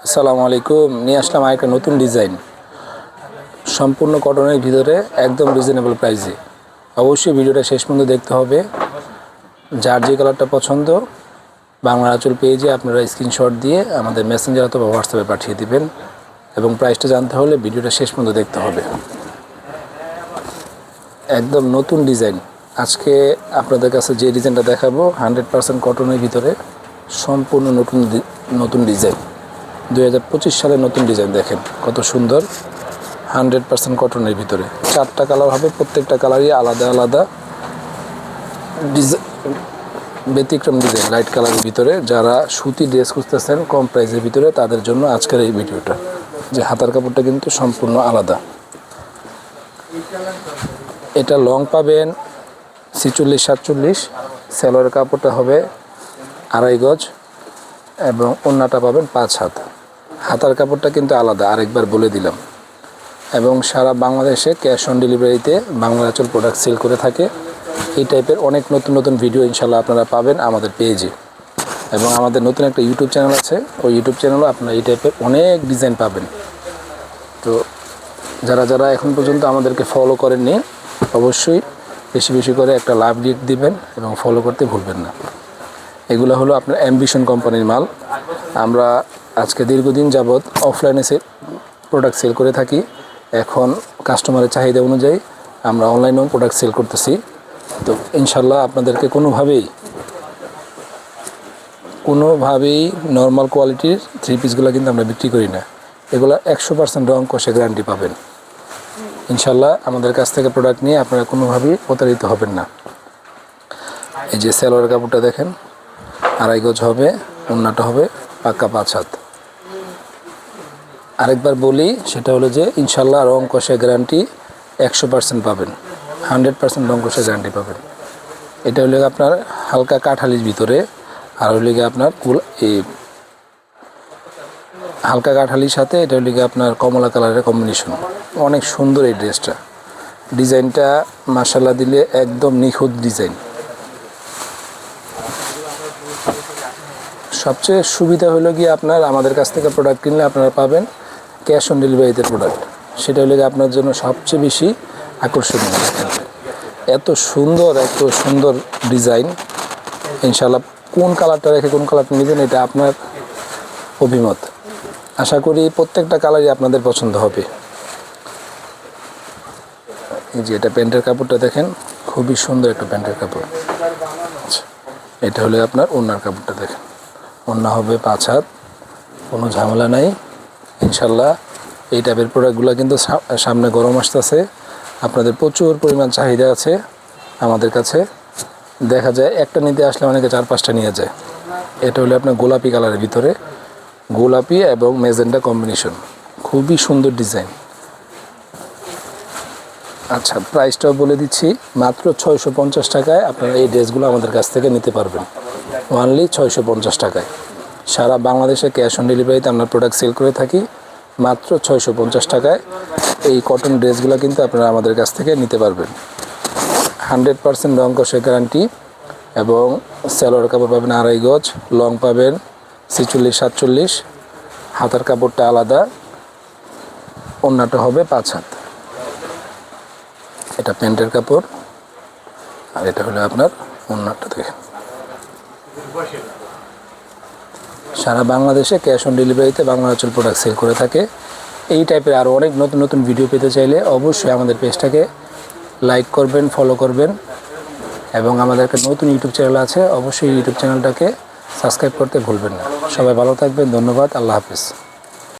আসসালামু আলাইকুম। নিয়ে আসলাম আরেকটা নতুন ডিজাইন, সম্পূর্ণ কটনের ভিতরে, একদম রিজনেবল প্রাইসে। অবশ্যই ভিডিওটা শেষ পর্যন্ত দেখতে হবে। যার যে কালারটা পছন্দ বাংলা আঁচল পেজে আপনারা স্ক্রিনশট দিয়ে আমাদের মেসেঞ্জার অথবা হোয়াটসঅ্যাপে পাঠিয়ে দিবেন, এবং প্রাইসটা জানতে হলে ভিডিওটা শেষ পর্যন্ত দেখতে হবে। একদম নতুন ডিজাইন। আজকে আপনাদের কাছে যে ডিজাইনটা দেখাবো 100% কটনের ভিতরে, সম্পূর্ণ নতুন ডিজাইন। 2025 সালের নতুন ডিজাইন। দেখেন কত সুন্দর, 100% কটনের ভিতরে। 4টা কালার হবে, প্রত্যেকটা কালারই আলাদা আলাদা ডিজাইন, ব্যতিক্রম ডিজাইন, লাইট কালারের ভিতরে। যারা সুতি ড্রেস খুঁজতেছেন কম প্রাইসের ভিতরে, তাদের জন্য আজকের এই ভিডিওটা। যে হাতার কাপড়টা কিন্তু সম্পূর্ণ আলাদা। এটা লং পাবেন 46-47, সেলোয়ারের কাপড়টা হবে 2.5 গজ, এবং ওড়নাটা পাবেন 5 হাত। হাতার কাপড়টা কিন্তু আলাদা, আরেকবার বলে দিলাম। এবং সারা বাংলাদেশে ক্যাশ অন ডেলিভারিতে বাংলা আঁচল প্রোডাক্ট সেল করে থাকে। এই টাইপের অনেক নতুন নতুন ভিডিও ইনশাল্লাহ আপনারা পাবেন আমাদের পেজে। এবং আমাদের নতুন একটা ইউটিউব চ্যানেল আছে, ওই ইউটিউব চ্যানেলও আপনারা এই টাইপের অনেক ডিজাইন পাবেন। তো যারা যারা এখন পর্যন্ত আমাদেরকে ফলো করেননি, অবশ্যই বেশি বেশি করে একটা লাভ রেট দিবেন এবং ফলো করতে ভুলবেন না। এগুলো হলো আপনার অ্যাম্বিশন কোম্পানির মাল। আমরা আজকে দীর্ঘদিন যাবৎ অফলাইনে প্রোডাক্ট সেল করে থাকি। এখন কাস্টমারের চাহিদা অনুযায়ী আমরা অনলাইনেও প্রোডাক্ট সেল করতেছি। তো ইনশাল্লাহ আপনাদেরকে কোনোভাবেই নর্মাল কোয়ালিটির 3 পিসগুলো কিন্তু আমরা বিক্রি করি না। এগুলো 100% রং কষে গ্যারান্টি পাবেন ইনশাল্লাহ। আমাদের কাছ থেকে প্রোডাক্ট নিয়ে আপনারা কোনোভাবেই প্রতারিত হবেন না। এই যে সেলোয়ার কাপড়টা দেখেন, 2.5 গজ হবে, ওড়নাটা হবে পাক্কা 5 হাত। আরেকবার বলি, সেটা হলো যে ইনশাল্লাহ রং কষে গ্যারান্টি 100% পাবেন, 100% রং কষে গ্যারান্টি পাবেন। এটা হলে আপনার হালকা কাঠালির ভিতরে, আর হলে আপনার এই হালকা কাঠালির সাথে এটা হলে আপনার কমলা কালারের কম্বিনেশন। অনেক সুন্দর এই ড্রেসটা। ডিজাইনটা মাশাআল্লাহ দিলে একদম নিখুঁত ডিজাইন। সবচেয়ে সুবিধা হলো গিয়ে আপনার আমাদের কাছ থেকে প্রোডাক্ট কিনলে আপনারা পাবেন ক্যাশ অন ডেলিভারিতে প্রোডাক্ট। সেটা হলে আপনার জন্য সবচেয়ে বেশি আকর্ষণীয়। এত সুন্দর ডিজাইন। ইনশাআল্লাহ কোন কালারটা রেখে কোন কালারটা নেবেন এটা আপনার অভিমত। আশা করি প্রত্যেকটা কালারই আপনাদের পছন্দ হবে। এই যে এটা প্যান্টের কাপড়টা দেখেন, খুবই সুন্দর একটা প্যান্টের কাপড়। এটা হলে আপনার ওড়নার কাপড়টা দেখেন, ওড়না হবে 5 হাত, কোনো ঝামেলা নাই ইনশাল্লাহ। এই টাইপের প্রোডাক্টগুলো কিন্তু সামনে গরম আসতেছে, আপনাদের প্রচুর পরিমাণ চাহিদা আছে আমাদের কাছে। দেখা যায় একটা নিতে আসলে অনেকে 4-5টা নিয়ে যায়। এটা হলে আপনার গোলাপি কালারের ভিতরে, গোলাপি এবং মেজেন্টা কম্বিনেশন, খুবই সুন্দর ডিজাইন। আচ্ছা, প্রাইসটাও বলে দিচ্ছি, মাত্র 650 টাকায় আপনারা এই ড্রেসগুলো আমাদের কাছ থেকে নিতে পারবেন। অনলি 650 টাকায়। সারা বাংলাদেশে ক্যাশ অন ডেলিভারিতে আমরা প্রোডাক্ট সেল করে থাকি। মাত্র 650 টাকায় এই কটন ড্রেসগুলো কিন্তু আপনারা আমাদের কাছ থেকে নিতে পারবেন। 100% রং কষে গ্যারান্টি, এবং সেলোয়ার কাপড় পাবেন 2.5 গজ, লং পাবেন 46-47, হাতার কাপড়টা আলাদা, ওড়নাটা হবে 5 হাত। এটা প্যান্টের কাপড়, আর এটা হলো আপনার ওড়নাটা দেখেন। সারা বাংলাদেশে ক্যাশ অন ডেলিভারিতে বাংলা আঁচল প্রোডাক্ট সেল করে থাকে। এই টাইপের আরও অনেক নতুন নতুন ভিডিও পেতে চাইলে অবশ্যই আমাদের পেজটাকে লাইক করবেন, ফলো করবেন, এবং আমাদের একটা নতুন ইউটিউব চ্যানেল আছে, অবশ্যই ইউটিউব চ্যানেলটাকে সাবস্ক্রাইব করতে ভুলবেন না। সবাই ভালো থাকবেন, ধন্যবাদ, আল্লাহ হাফিজ।